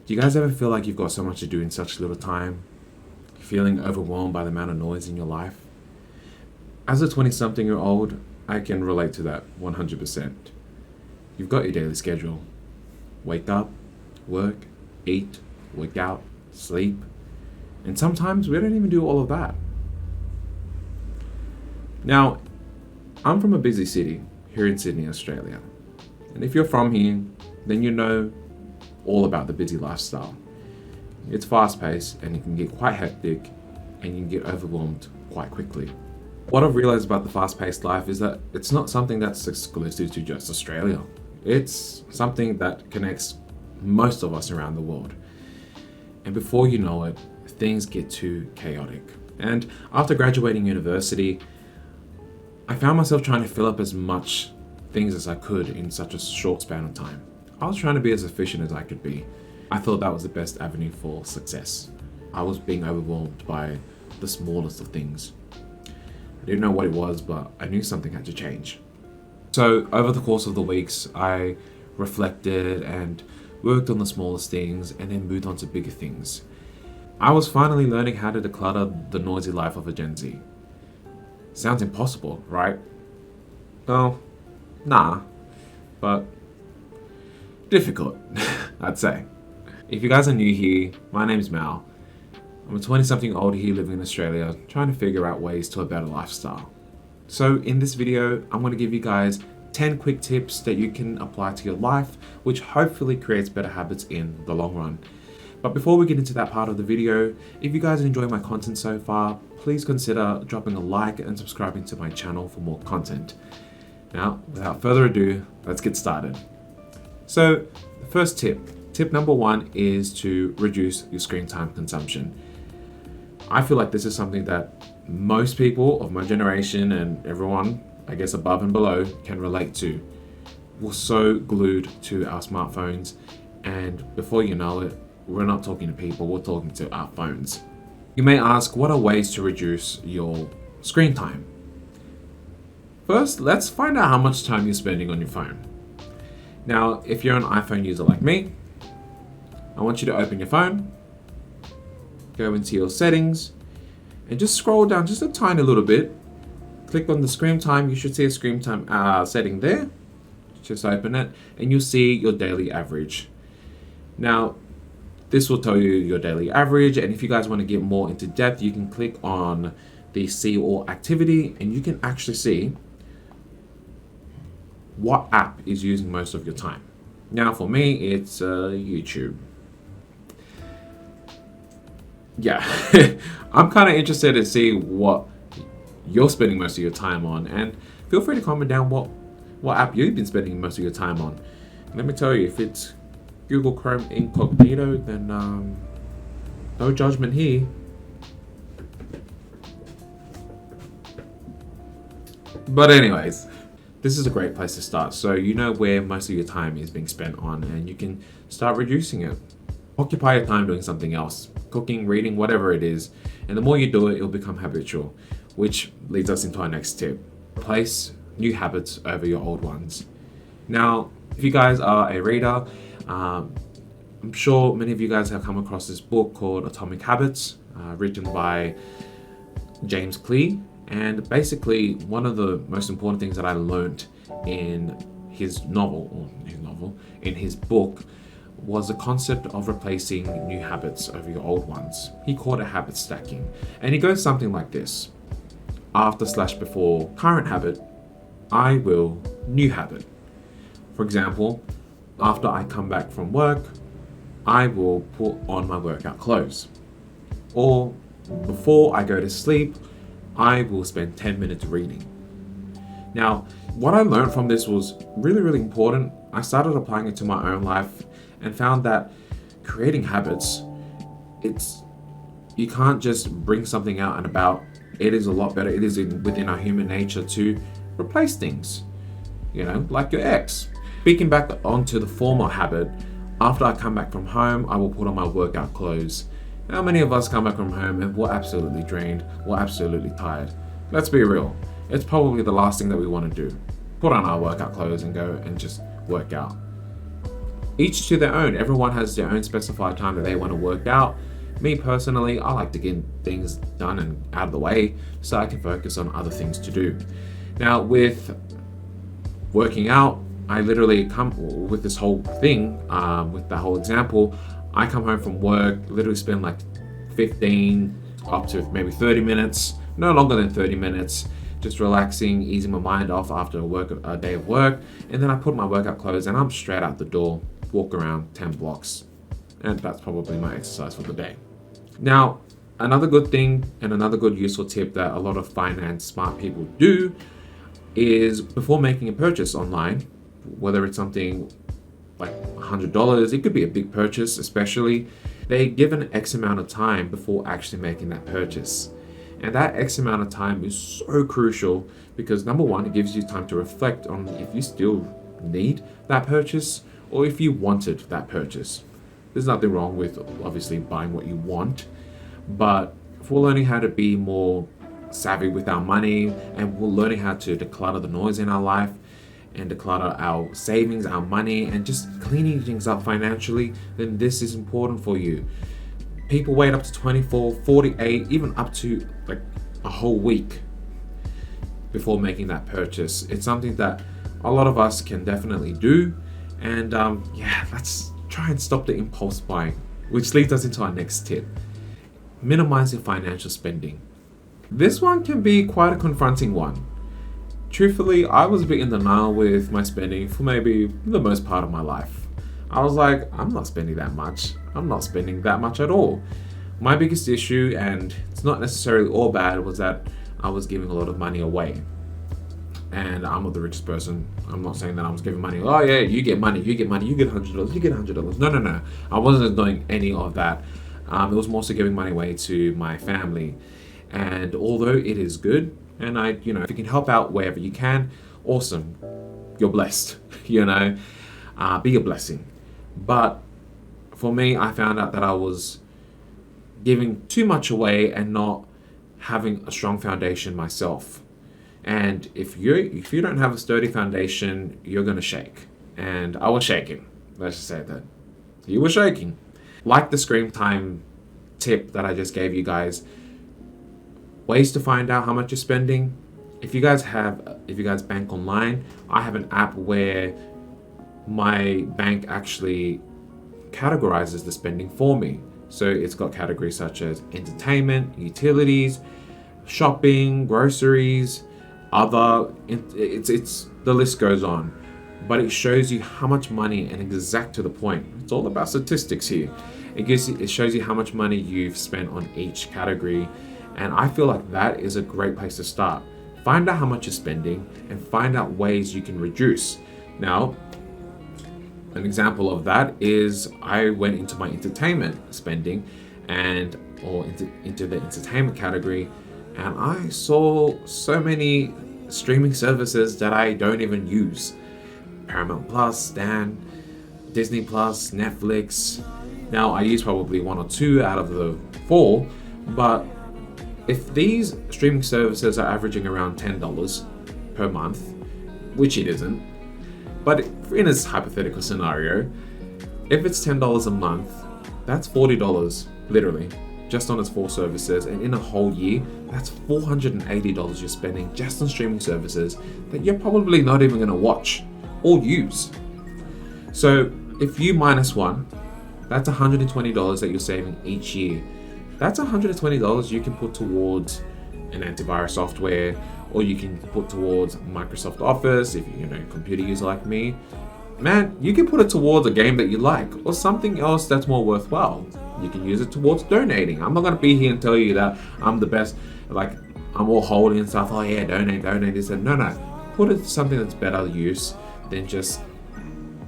Do you guys ever feel like you've got so much to do in such little time? Feeling overwhelmed by the amount of noise in your life? As a 20-something-year-old, I can relate to that 100%. You've got your daily schedule. Wake up, work, eat, work out, sleep. And sometimes we don't even do all of that. Now, I'm from a busy city here in Sydney, Australia. And if you're from here, then you know all about the busy lifestyle. It's fast-paced and it can get quite hectic and you can get overwhelmed quite quickly. What I've realized about the fast-paced life is that it's not something that's exclusive to just Australia. It's something that connects most of us around the world. And before you know it, things get too chaotic. And after graduating university, I found myself trying to fill up as much things as I could in such a short span of time. I was trying to be as efficient as I could be. I thought that was the best avenue for success. I was being overwhelmed by the smallest of things. I didn't know what it was, but I knew something had to change. So over the course of the weeks, I reflected and worked on the smallest things and then moved on to bigger things. I was finally learning how to declutter the noisy life of a Gen Z. Sounds impossible, right? Well, nah, but difficult, I'd say. If you guys are new here, my name's Mal. I'm a 20-something-old here living in Australia, trying to figure out ways to a better lifestyle. So in this video, I'm going to give you guys 10 quick tips that you can apply to your life, which hopefully creates better habits in the long run. But before we get into that part of the video, if you guys enjoy my content so far, please consider dropping a like and subscribing to my channel for more content. Now, without further ado, let's get started. So, the first tip number 1 is to reduce your screen time consumption. I feel like this is something that most people of my generation and everyone, I guess above and below, can relate to. We're so glued to our smartphones, and before you know it, we're not talking to people, we're talking to our phones. You may ask, what are ways to reduce your screen time? First, let's find out how much time you're spending on your phone. Now, if you're an iPhone user like me, I want you to open your phone, go into your settings, and just scroll down just a tiny little bit. Click on the screen time. You should see a screen time setting there. Just open it, and you'll see your daily average. Now, this will tell you your daily average, and if you guys want to get more into depth, you can click on the see all activity, and you can actually see what app is using most of your time. Now for me, it's YouTube. Yeah, I'm kind of interested to see what you're spending most of your time on, and feel free to comment down what app you've been spending most of your time on. Let me tell you, if it's Google Chrome Incognito, then no judgment here. But anyways, this is a great place to start. So you know where most of your time is being spent on, and you can start reducing it. Occupy your time doing something else, cooking, reading, whatever it is. And the more you do it, it'll become habitual, which leads us into our next tip. Replace new habits over your old ones. Now, if you guys are a reader, I'm sure many of you guys have come across this book called Atomic Habits, written by James Clear. And basically, one of the most important things that I learned in his book, was the concept of replacing new habits over your old ones. He called it habit stacking. And it goes something like this. After/before current habit, I will new habit. For example, after I come back from work, I will put on my workout clothes. Or before I go to sleep, I will spend 10 minutes reading. Now, what I learned from this was really, really important. I started applying it to my own life and found that creating habits, you can't just bring something out and about. It is a lot better. It is within our human nature to replace things, like your ex. Speaking back onto the former habit, after I come back from home, I will put on my workout clothes. How many of us come back from home and we're absolutely drained, we're absolutely tired? Let's be real. It's probably the last thing that we want to do. Put on our workout clothes and go and just work out. each to their own. Everyone has their own specified time that they want to work out. Me personally, I like to get things done and out of the way so I can focus on other things to do. Now, with working out, I literally come with this whole thing, with the whole example. I come home from work, literally spend like 15 up to maybe 30 minutes, no longer than 30 minutes, just relaxing, easing my mind off after a day of work. And then I put my workout clothes and I'm straight out the door, walk around 10 blocks. And that's probably my exercise for the day. Now, another good thing and another good useful tip that a lot of finance smart people do is before making a purchase online, whether it's something like $100, it could be a big purchase especially, they give an X amount of time before actually making that purchase. And that X amount of time is so crucial because number one, it gives you time to reflect on if you still need that purchase or if you wanted that purchase. There's nothing wrong with obviously buying what you want, but if we're learning how to be more savvy with our money and we're learning how to declutter the noise in our life and declutter our savings, our money, and just cleaning things up financially, then this is important for you. People wait up to 24, 48, even up to like a whole week before making that purchase. It's something that a lot of us can definitely do. And let's try and stop the impulse buying, which leads us into our next tip. Minimize your financial spending. This one can be quite a confronting one. Truthfully, I was a bit in denial with my spending for maybe the most part of my life. I was like, I'm not spending that much. I'm not spending that much at all. My biggest issue, and it's not necessarily all bad, was that I was giving a lot of money away. And I'm not the richest person. I'm not saying that I was giving money. Oh yeah, you get money, you get $100, you get $100. No. I wasn't doing any of that. It was mostly giving money away to my family. And although it is good, and if you can help out wherever you can, awesome. You're blessed, be a blessing. But for me, I found out that I was giving too much away and not having a strong foundation myself. And if you don't have a sturdy foundation, you're gonna shake. And I was shaking. Let's just say that. You were shaking. Like the Screentime tip that I just gave you guys, ways to find out how much you're spending. If you guys bank online, I have an app where my bank actually categorizes the spending for me. So it's got categories such as entertainment, utilities, shopping, groceries, it's the list goes on. But it shows you how much money, and exact to the point. It's all about statistics here. It shows you how much money you've spent on each category. And I feel like that is a great place to start. Find out how much you're spending and find out ways you can reduce. Now, an example of that is I went into my entertainment spending into the entertainment category, and I saw so many streaming services that I don't even use. Paramount Plus, Stan, Disney Plus, Netflix. Now I use probably 1 or 2 out of the 4, but if these streaming services are averaging around $10 per month, which it isn't, but in this hypothetical scenario, if it's $10 a month, that's $40 literally just on its 4 services, and in a whole year, that's $480 you're spending just on streaming services that you're probably not even going to watch or use. So if you minus 1, that's $120 that you're saving each year. That's $120 you can put towards an antivirus software, or you can put towards Microsoft Office if you're a computer user like me. Man, you can put it towards a game that you like or something else that's more worthwhile. You can use it towards donating. I'm not going to be here and tell you that I'm the best, like I'm all holy and stuff. Oh yeah, donate this. No. Put it to something that's better use than just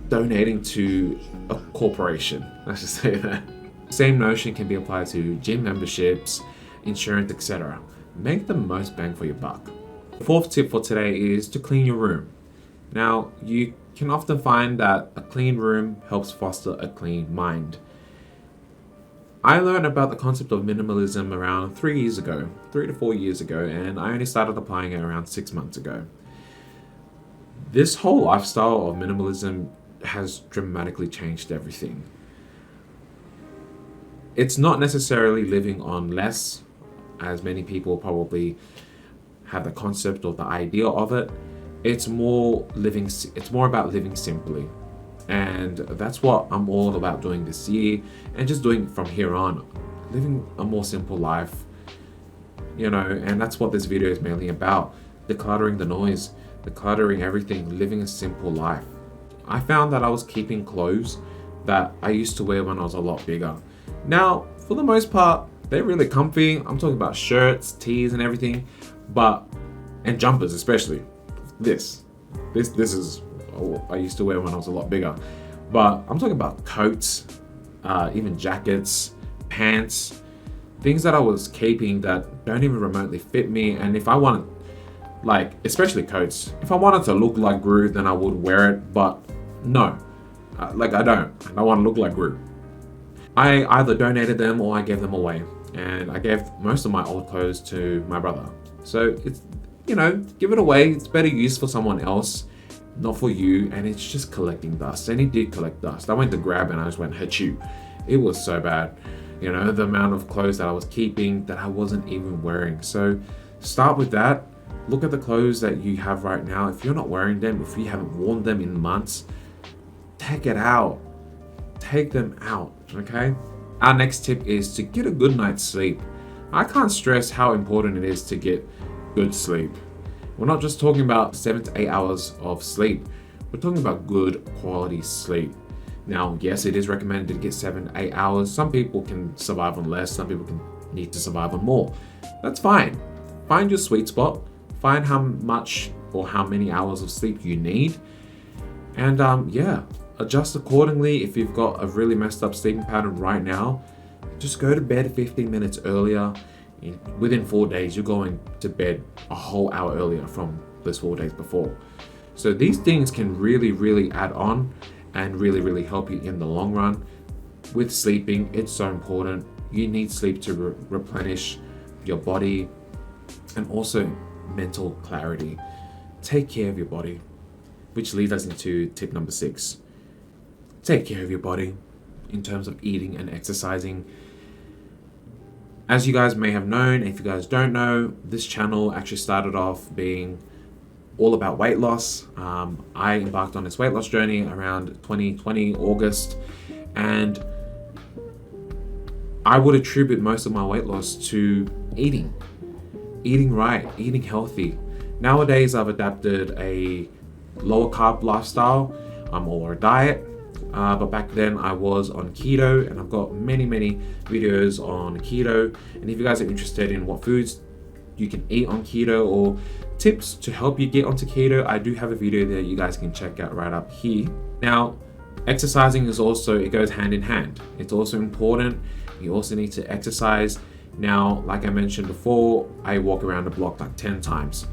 donating to a corporation. Let's just say that. Same notion can be applied to gym memberships, insurance, etc. Make the most bang for your buck. The 4th tip for today is to clean your room. Now, you can often find that a clean room helps foster a clean mind. I learned about the concept of minimalism around 3 to 4 years ago, and I only started applying it around 6 months ago. This whole lifestyle of minimalism has dramatically changed everything. It's not necessarily living on less, as many people probably have the concept or the idea of it. It's more about living simply. And that's what I'm all about doing this year, and just doing from here on, living a more simple life, and that's what this video is mainly about. Decluttering the noise, decluttering everything, living a simple life. I found that I was keeping clothes that I used to wear when I was a lot bigger. Now, for the most part, they're really comfy. I'm talking about shirts, tees and everything, and jumpers especially. This is I used to wear when I was a lot bigger. But I'm talking about coats, even jackets, pants, things that I was keeping that don't even remotely fit me. And if I wanted, especially coats, if I wanted to look like Gru, then I would wear it. But no, I don't want to look like Gru. I either donated them or I gave them away. And I gave most of my old clothes to my brother. So it's, give it away. It's better use for someone else, not for you. And it's just collecting dust. And it did collect dust. I went to grab and I just went, achoo. It was so bad. The amount of clothes that I was keeping that I wasn't even wearing. So start with that. Look at the clothes that you have right now. If you're not wearing them, if you haven't worn them in months, take it out. Take them out, okay? Our next tip is to get a good night's sleep. I can't stress how important it is to get good sleep. We're not just talking about 7 to 8 hours of sleep. We're talking about good quality sleep. Now, yes, it is recommended to get 7 to 8 hours. Some people can survive on less. Some people can need to survive on more. That's fine. Find your sweet spot. Find how much or how many hours of sleep you need. And adjust accordingly. If you've got a really messed up sleeping pattern right now, just go to bed 15 minutes earlier. Within 4 days, you're going to bed a whole hour earlier from those 4 days before. So these things can really, really add on and really, really help you in the long run. With sleeping, it's so important. You need sleep to replenish your body and also mental clarity. Take care of your body, which leads us into tip number 6. Take care of your body in terms of eating and exercising. As you guys may have known, if you guys don't know, this channel actually started off being all about weight loss. I embarked on this weight loss journey around 2020 August, and I would attribute most of my weight loss to eating right, eating healthy. Nowadays, I've adapted a lower carb lifestyle or a diet. But back then I was on keto, and I've got many videos on keto. And if you guys are interested in what foods you can eat on keto or tips to help you get onto keto, I do have a video there you guys can check out right up here. Now, exercising is also, it goes hand in hand. It's also important. You also need to exercise. Now, like I mentioned before, I walk around the block like 10 times.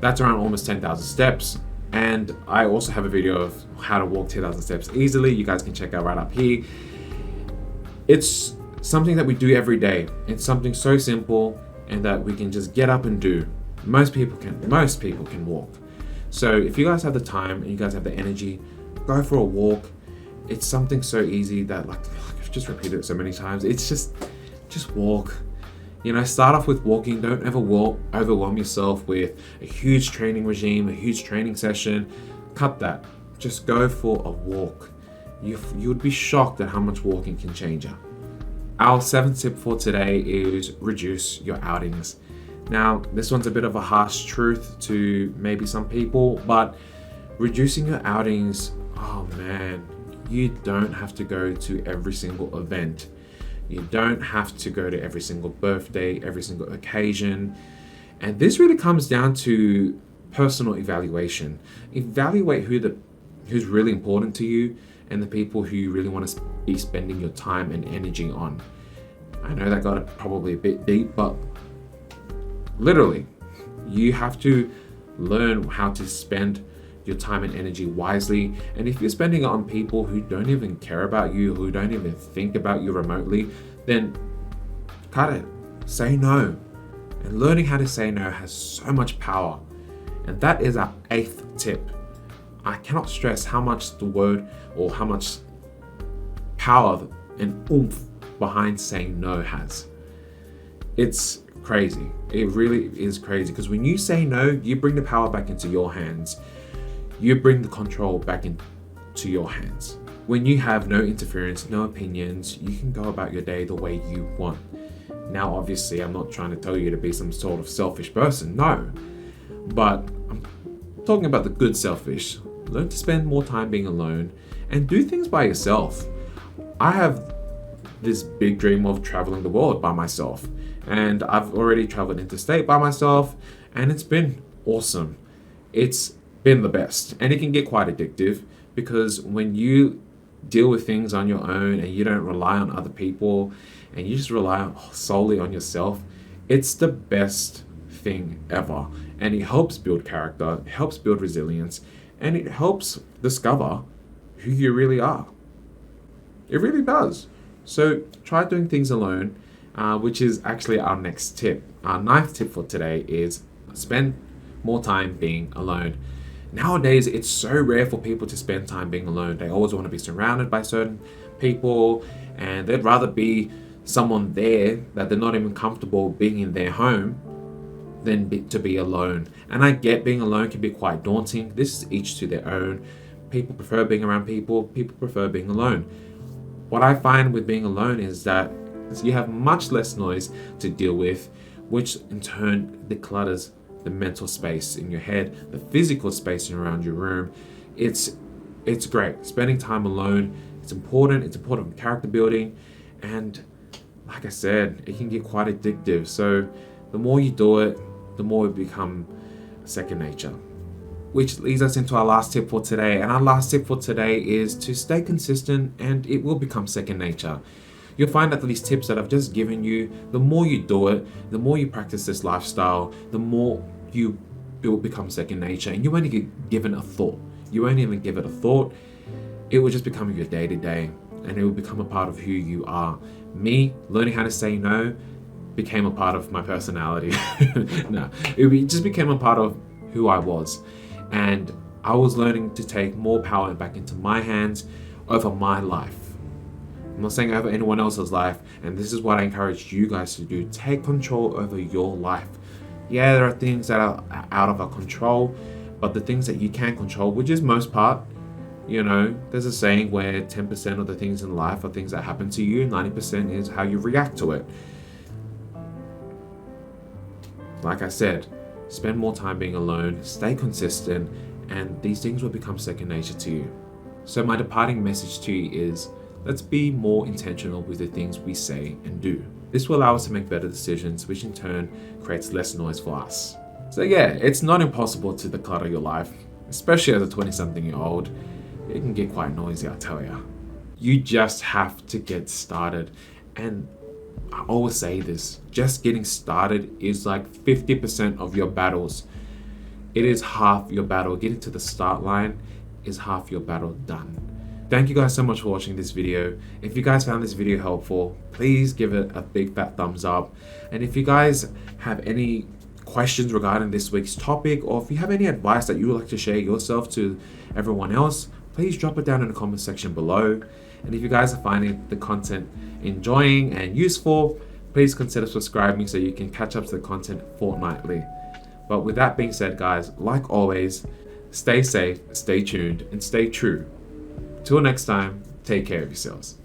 That's around almost 10,000 steps. And I also have a video of how to walk 10,000 steps easily. You guys can check out right up here. It's something that we do every day. It's something so simple and that we can just get up and do. Most people can walk. So if you guys have the time and you guys have the energy, go for a walk. It's something so easy that I've just repeated it so many times. It's just walk. Start off with walking. Don't ever overwhelm yourself with a huge training regime, a huge training session. Cut that. Just go for a walk. You would be shocked at how much walking can change you. Our 7th tip for today is reduce your outings. Now, this one's a bit of a harsh truth to maybe some people, but reducing your outings, oh man, you don't have to go to every single event. You don't have to go to every single birthday, every single occasion. And this really comes down to personal evaluation. Evaluate who's really important to you and the people who you really want to be spending your time and energy on. I know that got probably a bit deep, but literally, you have to learn how to spend your time and energy wisely. And if you're spending it on people who don't even care about you, who don't even think about you remotely, then cut it. Say no. And learning how to say no has so much power. And that is our 8th tip. I cannot stress how much the word or how much power and oomph behind saying no has. It's crazy. It really is crazy, because when you say no, you bring the power back into your hands. You bring the control back into your hands. When you have no interference, no opinions, you can go about your day the way you want. Now, obviously, I'm not trying to tell you to be some sort of selfish person, no. But I'm talking about the good selfish. Learn to spend more time being alone and do things by yourself. I have this big dream of traveling the world by myself, and I've already traveled interstate by myself, and it's been awesome. It's been the best, and it can get quite addictive, because when you deal with things on your own and you don't rely on other people and you just rely solely on yourself, it's the best thing ever, and it helps build character, it helps build resilience, and it helps discover who you really are. It really does. So try doing things alone, which is actually our next tip. Our ninth tip for today is spend more time being alone. Nowadays, it's so rare for people to spend time being alone. They always want to be surrounded by certain people, and they'd rather be someone there that they're not even comfortable being in their home than to be alone. And I get being alone can be quite daunting. This is each to their own. People prefer being around people. People prefer being alone. What I find with being alone is that you have much less noise to deal with, which in turn declutters the mental space in your head, the physical space around your room. It's great. Spending time alone, it's important. It's important for character building, and like I said, it can get quite addictive. So the more you do it, the more it become second nature. Which leads us into our last tip for today. And our last tip for today is to stay consistent, and it will become second nature. You'll find that these tips that I've just given you, the more you do it, the more you practice this lifestyle, the more it will become second nature, and you won't even give it a thought. You won't even give it a thought. It will just become your day to day, and it will become a part of who you are. Me learning how to say no became a part of my personality. No, it just became a part of who I was, and I was learning to take more power back into my hands over my life. I'm not saying over anyone else's life, and this is what I encourage you guys to do. Take control over your life. Yeah, there are things that are out of our control, but the things that you can control, which is most part, there's a saying where 10% of the things in life are things that happen to you, 90% is how you react to it. Like I said, spend more time being alone, stay consistent, and these things will become second nature to you. So my departing message to you is, let's be more intentional with the things we say and do. This will allow us to make better decisions, which in turn creates less noise for us. So yeah, it's not impossible to declutter your life, especially as a 20-something-year-old. It can get quite noisy, I'll tell you. You just have to get started. And I always say this, just getting started is like 50% of your battles. It is half your battle. Getting to the start line is half your battle done. Thank you guys so much for watching this video. If you guys found this video helpful, please give it a big fat thumbs up. And if you guys have any questions regarding this week's topic, or if you have any advice that you would like to share yourself to everyone else, please drop it down in the comment section below. And if you guys are finding the content enjoying and useful, please consider subscribing so you can catch up to the content fortnightly. But with that being said, guys, like always, stay safe, stay tuned, and stay true. Till next time, take care of yourselves.